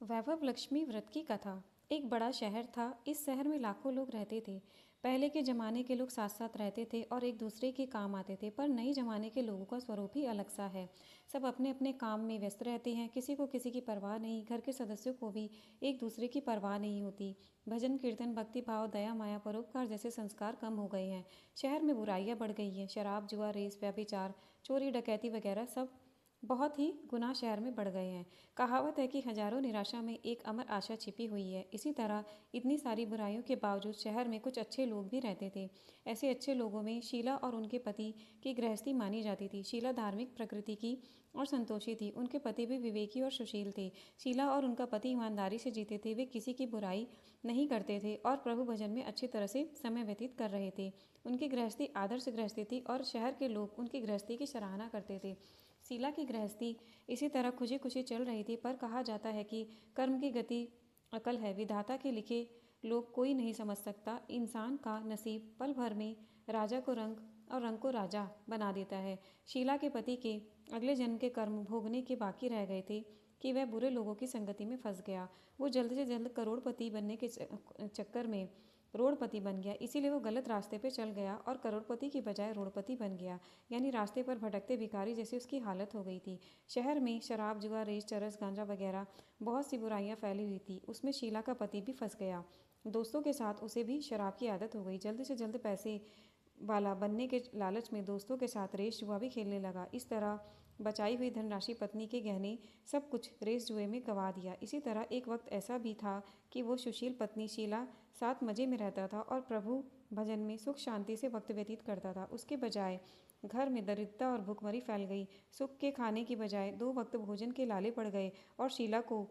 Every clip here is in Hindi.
वैभव लक्ष्मी व्रत की कथा। एक बड़ा शहर था। इस शहर में लाखों लोग रहते थे। पहले के जमाने के लोग साथ साथ रहते थे और एक दूसरे के काम आते थे, पर नए जमाने के लोगों का स्वरूप ही अलग सा है। सब अपने अपने काम में व्यस्त रहते हैं, किसी को किसी की परवाह नहीं। घर के सदस्यों को भी एक दूसरे की परवाह नहीं होती। भजन कीर्तन, भक्ति भाव, दया माया, परोपकार जैसे संस्कार कम हो गए हैं। शहर में बुराइयां बढ़ गई हैं। शराब, जुआ, रेस, व्यभिचार, चोरी, डकैती वगैरह सब बहुत ही गुनाह शहर में बढ़ गए हैं। कहावत है कि हजारों निराशा में एक अमर आशा छिपी हुई है। इसी तरह इतनी सारी बुराइयों के बावजूद शहर में कुछ अच्छे लोग भी रहते थे। ऐसे अच्छे लोगों में शीला और उनके पति की गृहस्थी मानी जाती थी। शीला धार्मिक प्रकृति की और संतोषी थी। उनके पति भी विवेकी और सुशील थे। शीला और उनका पति ईमानदारी से जीते थे। वे किसी की बुराई नहीं करते थे और प्रभु भजन में अच्छी तरह से समय व्यतीत कर रहे थे। उनकी गृहस्थी आदर्श गृहस्थी थी और शहर के लोग उनकी गृहस्थी की सराहना करते थे। शीला की गृहस्थी इसी तरह खुशी खुशी चल रही थी, पर कहा जाता है कि कर्म की गति अकल है। विधाता के लिखे लोग कोई नहीं समझ सकता। इंसान का नसीब पल भर में राजा को रंग और रंग को राजा बना देता है। शीला के पति के अगले जन्म के कर्म भोगने के बाकी रह गए थे कि वह बुरे लोगों की संगति में फंस गया। वो जल्द से जल्द करोड़पति बनने के चक्कर में रोड़पति बन गया। इसीलिए वो गलत रास्ते पे चल गया और करोड़पति की बजाय रोड़पति बन गया। यानी रास्ते पर भटकते भिखारी जैसी उसकी हालत हो गई थी। शहर में शराब, जुआ, रेस, चरस, गांजा वगैरह बहुत सी बुराइयां फैली हुई थी। उसमें शीला का पति भी फंस गया। दोस्तों के साथ उसे भी शराब की आदत हो गई। जल्द से जल्द पैसे वाला बनने के लालच में दोस्तों के साथ रेस जुआ भी खेलने लगा। इस तरह बचाई हुई धनराशि, पत्नी के गहने, सब कुछ रेस जुए में गंवा दिया। इसी तरह एक वक्त ऐसा भी था कि वो सुशील पत्नी शीला साथ मज़े में रहता था और प्रभु भजन में सुख शांति से वक्त व्यतीत करता था। उसके बजाय घर में दरिद्रता और भुखमरी फैल गई। सुख के खाने की बजाय 2 वक्त भोजन के लाले पड़ गए और शीला को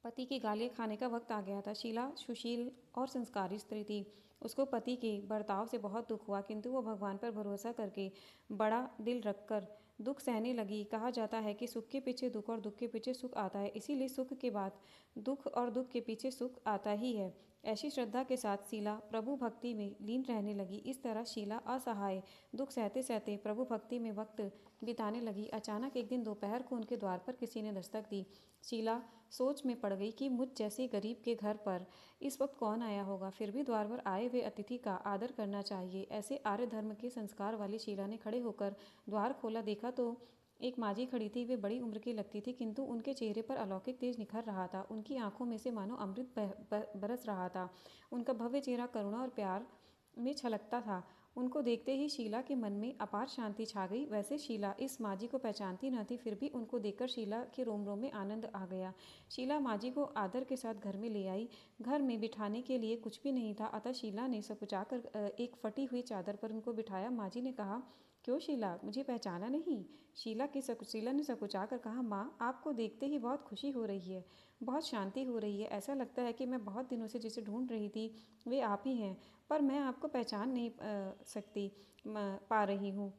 पति की गालियाँ खाने का वक्त आ गया था। शीला सुशील और संस्कारी स्त्री थी। उसको पति के बर्ताव से बहुत दुख हुआ, किंतु वो भगवान पर भरोसा करके बड़ा दिल रखकर दुख सहने लगी। कहा जाता है कि सुख के पीछे दुख और दुख के पीछे सुख आता है, इसीलिए सुख के बाद दुख और दुख के पीछे सुख आता ही है। ऐसी श्रद्धा के साथ शीला प्रभु भक्ति में लीन रहने लगी। इस तरह शीला असहाय दुख सहते सहते प्रभु भक्ति में वक्त बिताने लगी। अचानक एक दिन दोपहर को उनके द्वार पर किसी ने दस्तक दी। शीला सोच में पड़ गई कि मुझ जैसे गरीब के घर पर इस वक्त कौन आया होगा। फिर भी द्वार पर आए हुए अतिथि का आदर करना चाहिए। ऐसे आर्य धर्म के संस्कार वाली शीला ने खड़े होकर द्वार खोला। देखा तो एक माजी खड़ी थी। वे बड़ी उम्र की लगती थी, किंतु उनके चेहरे पर अलौकिक तेज निखर रहा था। उनकी आंखों में से मानो अमृत बरस रहा था। उनका भव्य चेहरा करुणा और प्यार में छलकता था। उनको देखते ही शीला के मन में अपार शांति छा गई। वैसे शीला इस माजी को पहचानती न थी, फिर भी उनको देखकर शीला के रोम रोम में आनंद आ गया। शीला माजी को आदर के साथ घर में ले आई। घर में बिठाने के लिए कुछ भी नहीं था, अतः शीला ने सकुचाकर एक फटी हुई चादर पर उनको बिठाया। माजी ने कहा, क्यों शीला, मुझे पहचाना नहीं? शीला ने सकुचा कर कहा, माँ, आपको देखते ही बहुत खुशी हो रही है, बहुत शांति हो रही है। ऐसा लगता है कि मैं बहुत दिनों से जिसे ढूंढ रही थी वे आप ही हैं, पर मैं आपको पहचान नहीं पा रही हूँ।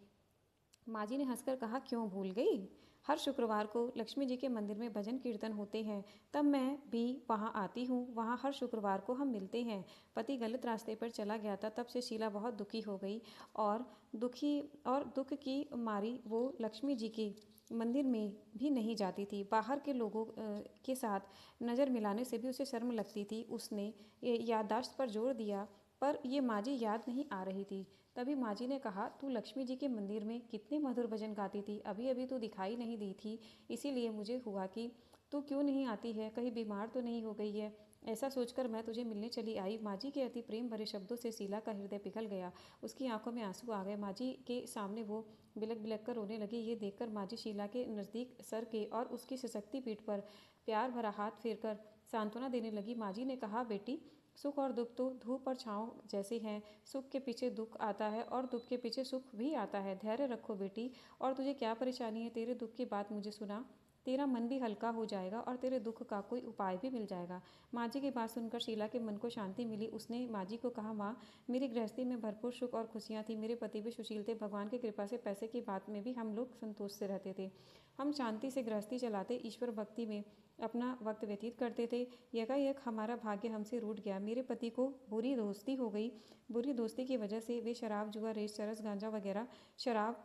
माँ जी ने हंसकर कहा, क्यों भूल गई? हर शुक्रवार को लक्ष्मी जी के मंदिर में भजन कीर्तन होते हैं, तब मैं भी वहाँ आती हूँ। वहाँ हर शुक्रवार को हम मिलते हैं। पति गलत रास्ते पर चला गया था, तब से शीला बहुत दुखी हो गई और दुख की मारी वो लक्ष्मी जी के मंदिर में भी नहीं जाती थी। बाहर के लोगों के साथ नज़र मिलाने से भी उसे शर्म लगती थी। उसने याददाश्त पर जोर दिया, पर ये माजी याद नहीं आ रही थी। तभी माजी ने कहा, तू लक्ष्मी जी के मंदिर में कितने मधुर भजन गाती थी, अभी अभी तो दिखाई नहीं दी थी, इसीलिए मुझे हुआ कि तू क्यों नहीं आती है, कहीं बीमार तो नहीं हो गई है। ऐसा सोचकर मैं तुझे मिलने चली आई। माजी के अति प्रेम भरे शब्दों से शीला का हृदय पिघल गया। उसकी आंखों में आंसू आ गए। माजी के सामने वो बिलक बिलक कर रोने लगी। ये देखकर माजी शीला के नज़दीक सर के और उसकी सशक्ति पीठ पर प्यार भरा हाथ फेर कर सांत्वना देने लगी। माजी ने कहा, बेटी, सुख और दुख तो धूप और छाँव जैसे हैं। सुख के पीछे दुख आता है और दुख के पीछे सुख भी आता है। धैर्य रखो बेटी। और तुझे क्या परेशानी है? तेरे दुख की बात मुझे सुना, तेरा मन भी हल्का हो जाएगा और तेरे दुख का कोई उपाय भी मिल जाएगा। माँ की बात सुनकर शीला के मन को शांति मिली। उसने माँ को कहा, माँ, मेरी गृहस्थी में भरपूर सुख और खुशियाँ थी। मेरे पति भी सुशील थे। भगवान की कृपा से पैसे की बात में भी हम लोग संतोष से रहते थे। हम शांति से गृहस्थी चलाते, ईश्वर भक्ति में अपना वक्त व्यतीत करते थे। यकायक हमारा भाग्य हमसे रूठ गया। मेरे पति को बुरी दोस्ती हो गई। बुरी दोस्ती की वजह से वे शराब, जुआ, रेस, चरस, गांजा वगैरह शराब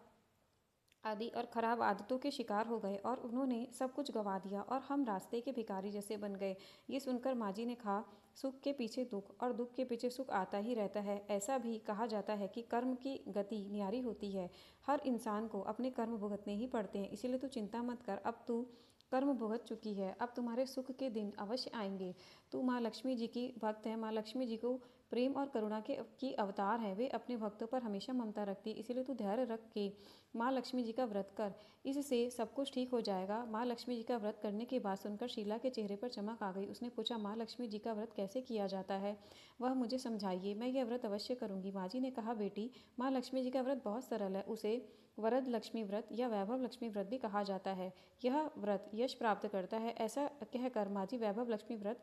आदि और खराब आदतों के शिकार हो गए और उन्होंने सब कुछ गंवा दिया और हम रास्ते के भिखारी जैसे बन गए। ये सुनकर माँ जी ने कहा, सुख के पीछे दुख और दुख के पीछे सुख आता ही रहता है। ऐसा भी कहा जाता है कि कर्म की गति न्यारी होती है। हर इंसान को अपने कर्म भुगतने ही पड़ते हैं, इसीलिए तू चिंता मत कर। अब तू कर्म भुगत चुकी है, अब तुम्हारे सुख के दिन अवश्य आएंगे। तू माँ लक्ष्मी जी की भक्त है। माँ लक्ष्मी जी को प्रेम और करुणा की अवतार है। वे अपने भक्तों पर हमेशा ममता रखती है, इसीलिए तू धैर्य रख के माँ लक्ष्मी जी का व्रत कर, इससे सब कुछ ठीक हो जाएगा। माँ लक्ष्मी जी का व्रत करने की बात सुनकर शीला के चेहरे पर चमक आ गई। उसने पूछा, माँ लक्ष्मी जी का व्रत कैसे किया जाता है, वह मुझे समझाइए, मैं यह व्रत अवश्य करूँगी। माँ जी ने कहा, बेटी, माँ लक्ष्मी जी का व्रत बहुत सरल है। उसे वरद लक्ष्मी व्रत या वैभव लक्ष्मी व्रत भी कहा जाता है। यह व्रत यश प्राप्त करता है। ऐसा कहकर माँ जी वैभव लक्ष्मी व्रत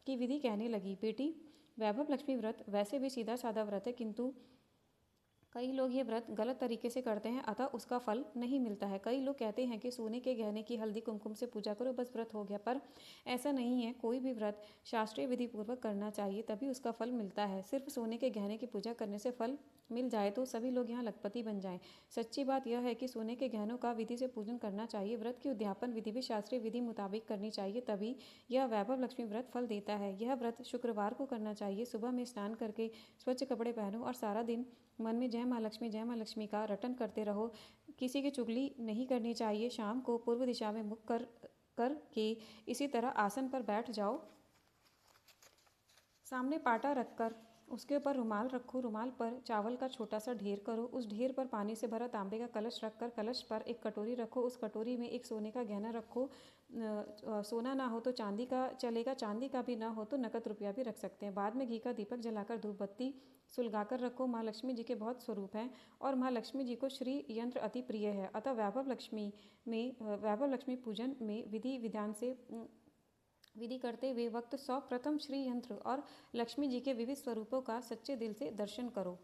की विधि कहने लगी। बेटी, वैभव लक्ष्मी व्रत वैसे भी सीधा साधा व्रत है, किंतु कई लोग ये व्रत गलत तरीके से करते हैं, अतः उसका फल नहीं मिलता है। कई लोग कहते हैं कि सोने के गहने की हल्दी कुमकुम से पूजा करो, बस व्रत हो गया, पर ऐसा नहीं है। कोई भी व्रत शास्त्रीय विधि पूर्वक करना चाहिए, तभी उसका फल मिलता है। सिर्फ सोने के गहने की पूजा करने से फल मिल जाए तो सभी लोग यहाँ लखपति बन जाएं। सच्ची बात यह है कि सोने के गहनों का विधि से पूजन करना चाहिए। व्रत की उद्यापन विधि भी शास्त्रीय विधि मुताबिक करनी चाहिए, तभी यह वैभव लक्ष्मी व्रत फल देता है। यह व्रत शुक्रवार को करना चाहिए। सुबह में स्नान करके स्वच्छ कपड़े पहनो और सारा दिन मन में जय माँ लक्ष्मी का रटन करते रहो। किसी की चुगली नहीं करनी चाहिए। शाम को पूर्व दिशा में मुख कर के इसी तरह आसन पर बैठ जाओ। सामने पाटा रखकर उसके ऊपर रुमाल रखो। रुमाल पर चावल का छोटा सा ढेर करो। उस ढेर पर पानी से भरा तांबे का कलश रखकर कलश पर एक कटोरी रखो। उस कटोरी में एक सोने का गहना रखो। सोना ना हो तो चांदी का चलेगा, चांदी का भी ना हो तो नकद रुपया भी रख सकते हैं। बाद में घी का दीपक जलाकर धूप बत्ती सुलगाकर रखो। माँ लक्ष्मी जी के बहुत स्वरूप हैं और माँ लक्ष्मी जी को श्री यंत्र अति प्रिय है, अतः वैभव लक्ष्मी पूजन में विधि करते हुए वक्त प्रथम श्री यंत्र और लक्ष्मी जी के विविध स्वरूपों का सच्चे दिल से दर्शन करो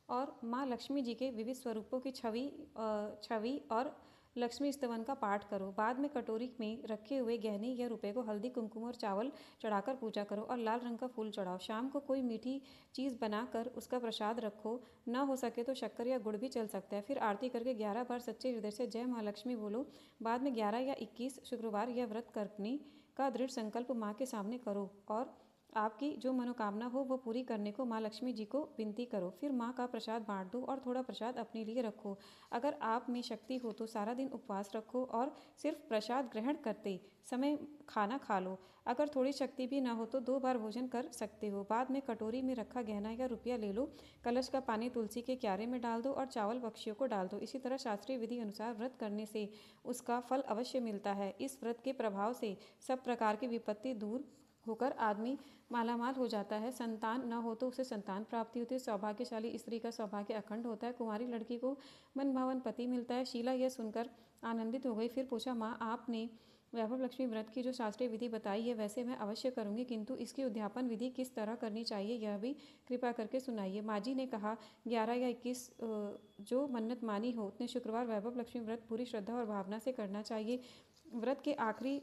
और माँ लक्ष्मी जी के विविध स्वरूपों की छवि और लक्ष्मी स्तवन का पाठ करो। बाद में कटोरी में रखे हुए गहने या रुपए को हल्दी कुमकुम और चावल चढ़ाकर पूजा करो और लाल रंग का फूल चढ़ाओ। शाम को कोई मीठी चीज़ बनाकर उसका प्रसाद रखो। ना हो सके तो शक्कर या गुड़ भी चल सकता है। फिर आरती करके 11 बार सच्चे हृदय से जय माँ लक्ष्मी बोलो। बाद में 11 या 21 शुक्रवार यह व्रत करने का दृढ़ संकल्प माँ के सामने करो और आपकी जो मनोकामना हो वो पूरी करने को माँ लक्ष्मी जी को विनती करो। फिर माँ का प्रसाद बांट दो और थोड़ा प्रसाद अपने लिए रखो। अगर आप में शक्ति हो तो सारा दिन उपवास रखो और सिर्फ प्रसाद ग्रहण करते समय खाना खा लो। अगर थोड़ी शक्ति भी ना हो तो 2 बार भोजन कर सकते हो। बाद में कटोरी में रखा गहना या रुपया ले लो। कलश का पानी तुलसी के क्यारे में डाल दो और चावल पक्षियों को डाल दो। इसी तरह शास्त्रीय विधि अनुसार व्रत करने से उसका फल अवश्य मिलता है। इस व्रत के प्रभाव से सब प्रकार की विपत्ति दूर होकर आदमी मालामाल हो जाता है। संतान न हो तो उसे संतान प्राप्ति होती है। सौभाग्यशाली स्त्री का सौभाग्य अखंड होता है। कुंवारी लड़की को मनभावन पति मिलता है। शीला यह सुनकर आनंदित हो गई। फिर पूछा, माँ, आपने वैभव लक्ष्मी व्रत की जो शास्त्रीय विधि बताई है वैसे मैं अवश्य करूँगी, किंतु इसकी उद्यापन विधि किस तरह करनी चाहिए यह भी कृपा करके सुनाइए। माँ जी ने कहा, 11 या 21 जो मन्नत मानी हो उतने शुक्रवार वैभव लक्ष्मी व्रत पूरी श्रद्धा और भावना से करना चाहिए। व्रत के आखिरी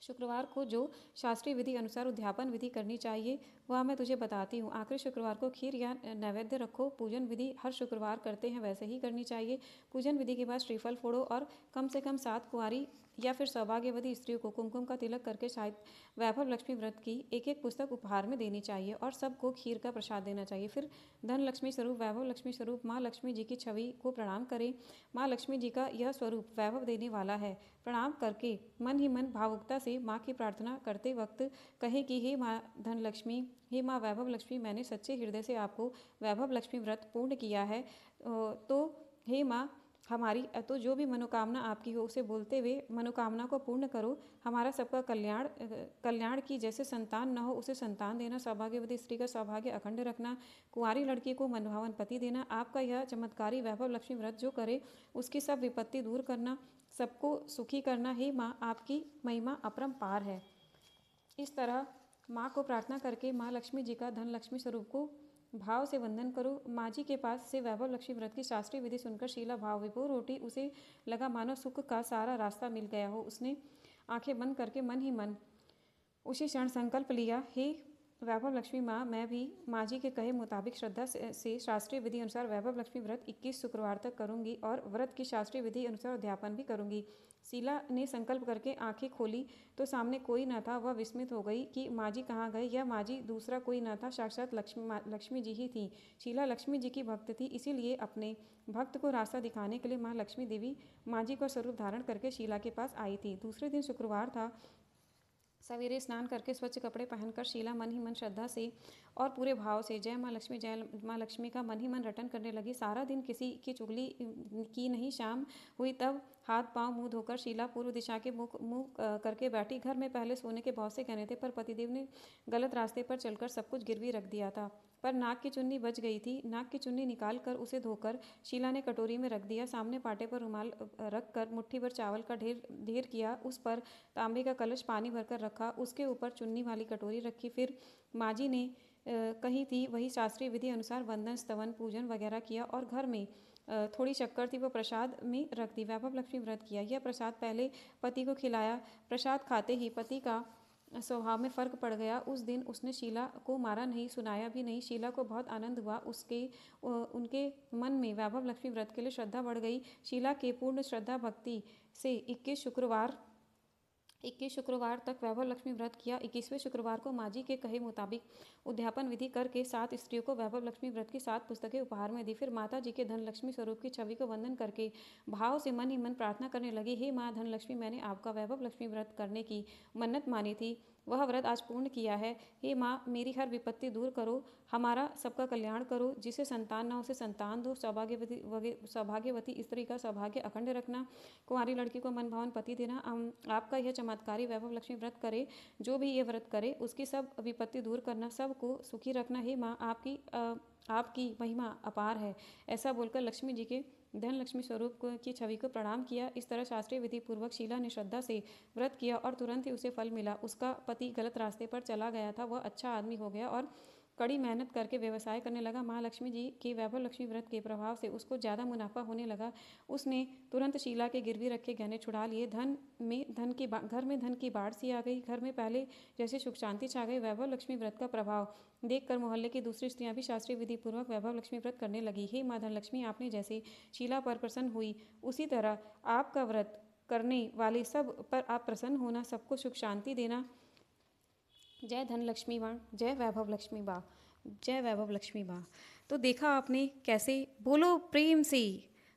शुक्रवार को जो शास्त्रीय विधि अनुसार उद्यापन विधि करनी चाहिए वह मैं तुझे बताती हूँ। आखिरी शुक्रवार को खीर या नैवेद्य रखो। पूजन विधि हर शुक्रवार करते हैं वैसे ही करनी चाहिए। पूजन विधि के बाद श्रीफल फोड़ो और कम से कम 7 कुंवारी या फिर सौभाग्यवती स्त्रियों को कुमकुम का तिलक करके शायद वैभव लक्ष्मी व्रत की एक पुस्तक उपहार में देनी चाहिए और सबको खीर का प्रसाद देना चाहिए। फिर धन लक्ष्मी स्वरूप वैभव लक्ष्मी स्वरूप माँ लक्ष्मी जी की छवि को प्रणाम करें। माँ लक्ष्मी जी का यह स्वरूप वैभव देने वाला है। प्रणाम करके मन ही मन भावुकता से माँ की प्रार्थना करते वक्त कहे कि हे माँ धन लक्ष्मी, हे माँ वैभव लक्ष्मी, मैंने सच्चे हृदय से आपको वैभव लक्ष्मी व्रत पूर्ण किया है, तो हे माँ हमारी तो जो भी मनोकामना आपकी हो उसे बोलते हुए मनोकामना को पूर्ण करो। हमारा सबका कल्याण की, जैसे संतान न हो उसे संतान देना, सौभाग्यवती स्त्री का सौभाग्य अखंड रखना, कुंवारी लड़की को मनभावन पति देना। आपका यह चमत्कारी वैभव लक्ष्मी व्रत जो करे उसकी सब विपत्ति दूर करना, सबको सुखी करना। हे माँ, आपकी महिमा अपरंपार है। इस तरह माँ को प्रार्थना करके माँ लक्ष्मी जी का धन लक्ष्मी स्वरूप को भाव से वंदन करो। माँ जी के पास से वैभव लक्ष्मी व्रत की शास्त्रीय विधि सुनकर शीला भाव विभोर उठी। उसे लगा मानो सुख का सारा रास्ता मिल गया हो। उसने आंखें बंद करके मन ही मन उसी क्षण संकल्प लिया, हे वैभव लक्ष्मी माँ, मैं भी माँ जी के कहे मुताबिक श्रद्धा से शास्त्रीय विधि अनुसार वैभव लक्ष्मी व्रत 21 शुक्रवार तक करूँगी और व्रत की शास्त्रीय विधि अनुसार उद्यापन भी करूँगी। शीला ने संकल्प करके आंखें खोली तो सामने कोई न था। वह विस्मित हो गई कि माँ जी कहाँ गए। यह माँ जी दूसरा कोई न था, साक्षात लक्ष्मी जी ही थी। शीला लक्ष्मी जी की भक्त थी, इसीलिए अपने भक्त को रास्ता दिखाने के लिए माँ लक्ष्मी देवी माँ जी का स्वरूप धारण करके शीला के पास आई थी। दूसरे दिन शुक्रवार था। सवेरे स्नान करके स्वच्छ कपड़े पहनकर शीला मन ही मन श्रद्धा से और पूरे भाव से जय माँ लक्ष्मी का मन ही मन रटन करने लगी। सारा दिन किसी की चुगली की नहीं। शाम हुई तब हाथ पांव मुंह धोकर शीला पूर्व दिशा के मुंह करके बैठी। घर में पहले सोने के बहुत से कहने थे, पर पतिदेव ने गलत रास्ते पर चलकर सब कुछ गिरवी रख दिया था। पर नाक की चुन्नी बच गई थी। नाक की चुन्नी निकाल कर उसे धोकर शीला ने कटोरी में रख दिया। सामने पाटे पर रुमाल रख कर मुट्ठी भर चावल का ढेर ढेर किया। उस पर तांबे का कलश पानी भरकर रखा। उसके ऊपर चुन्नी वाली कटोरी रखी। फिर माँ जी ने कही थी वही शास्त्रीय विधि अनुसार वंदन स्तवन पूजन वगैरह किया और घर में थोड़ी शक्कर थी वो प्रसाद में रख दी। वैभव लक्ष्मी व्रत किया। यह प्रसाद पहले पति को खिलाया। प्रसाद खाते ही पति का स्वभाव में फर्क पड़ गया। उस दिन उसने शीला को मारा नहीं, सुनाया भी नहीं। शीला को बहुत आनंद हुआ। उनके मन में वैभव लक्ष्मी व्रत के लिए श्रद्धा बढ़ गई। शीला के पूर्ण श्रद्धा भक्ति से 21 शुक्रवार तक वैभव लक्ष्मी व्रत किया। 21वें शुक्रवार को माँ जी के कहे मुताबिक उद्यापन विधि करके 7 स्त्रियों को वैभव लक्ष्मी व्रत की 7 पुस्तकें उपहार में दी। फिर माता जी के धन लक्ष्मी स्वरूप की छवि को वंदन करके भाव से मन ही मन प्रार्थना करने लगी, हे माँ धन लक्ष्मी, मैंने आपका वैभव लक्ष्मी व्रत करने की मन्नत मानी थी, वह व्रत आज पूर्ण किया है। हे माँ, मेरी हर विपत्ति दूर करो, हमारा सबका कल्याण करो। जिसे संतान ना उसे संतान दो। सौभाग्यवती स्त्री का सौभाग्य अखंड रखना। कुंवारी लड़की को मन भावन पति देना। आपका यह चमत्कारी वैभव लक्ष्मी व्रत करे, जो भी ये व्रत करे उसकी सब विपत्ति दूर करना, सबको सुखी रखना। हे माँ, आपकी महिमा अपार है। ऐसा बोलकर लक्ष्मी जी के धन लक्ष्मी स्वरूप की छवि को प्रणाम किया। इस तरह शास्त्रीय विधि पूर्वक शीला ने श्रद्धा से व्रत किया और तुरंत ही उसे फल मिला। उसका पति गलत रास्ते पर चला गया था, वह अच्छा आदमी हो गया और कड़ी मेहनत करके व्यवसाय करने लगा। माँ लक्ष्मी जी के वैभव लक्ष्मी व्रत के प्रभाव से उसको ज़्यादा मुनाफा होने लगा। उसने तुरंत शीला के गिरवी रखे गहने छुड़ा लिए। घर में धन की बाढ़ सी आ गई। घर में पहले जैसे सुख शांति छा गई। वैभव लक्ष्मी व्रत का प्रभाव देखकर मोहल्ले की दूसरी स्त्रियां भी शास्त्रीय विधि पूर्वक वैभव लक्ष्मी व्रत करने लगी। हे माँ धन लक्ष्मी, आपने जैसे शीला पर प्रसन्न हुई, उसी तरह आपका व्रत करने वाले सब पर आप प्रसन्न होना, सबको सुख शांति देना। जय धन लक्ष्मी माँ, जय वैभव लक्ष्मी बा, जय वैभव लक्ष्मी बा। तो देखा आपने कैसे, बोलो प्रेम से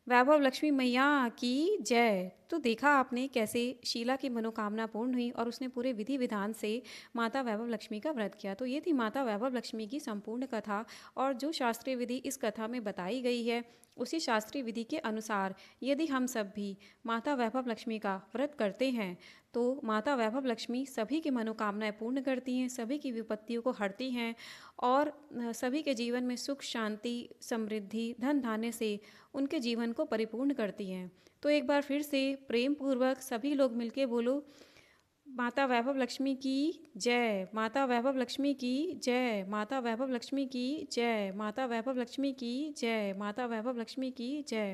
वैभव लक्ष्मी मैया की जय। तो देखा आपने कैसे शीला की मनोकामना पूर्ण हुई और उसने पूरे विधि विधान से माता वैभव लक्ष्मी का व्रत किया। तो ये थी माता वैभव लक्ष्मी की संपूर्ण कथा। और जो शास्त्रीय विधि इस कथा में बताई गई है, उसी शास्त्रीय विधि के अनुसार यदि हम सब भी माता वैभव लक्ष्मी का व्रत करते हैं तो माता वैभव लक्ष्मी सभी की मनोकामनाएं पूर्ण करती हैं, सभी की विपत्तियों को हरती हैं और सभी के जीवन में सुख शांति समृद्धि धन धान्य से उनके जीवन को परिपूर्ण करती हैं। तो एक बार फिर से प्रेम पूर्वक सभी लोग मिलके बोलो, माता वैभव लक्ष्मी की जय, माता वैभव लक्ष्मी की जय, माता वैभव लक्ष्मी की जय, माता वैभव लक्ष्मी की जय, माता वैभव लक्ष्मी की जय।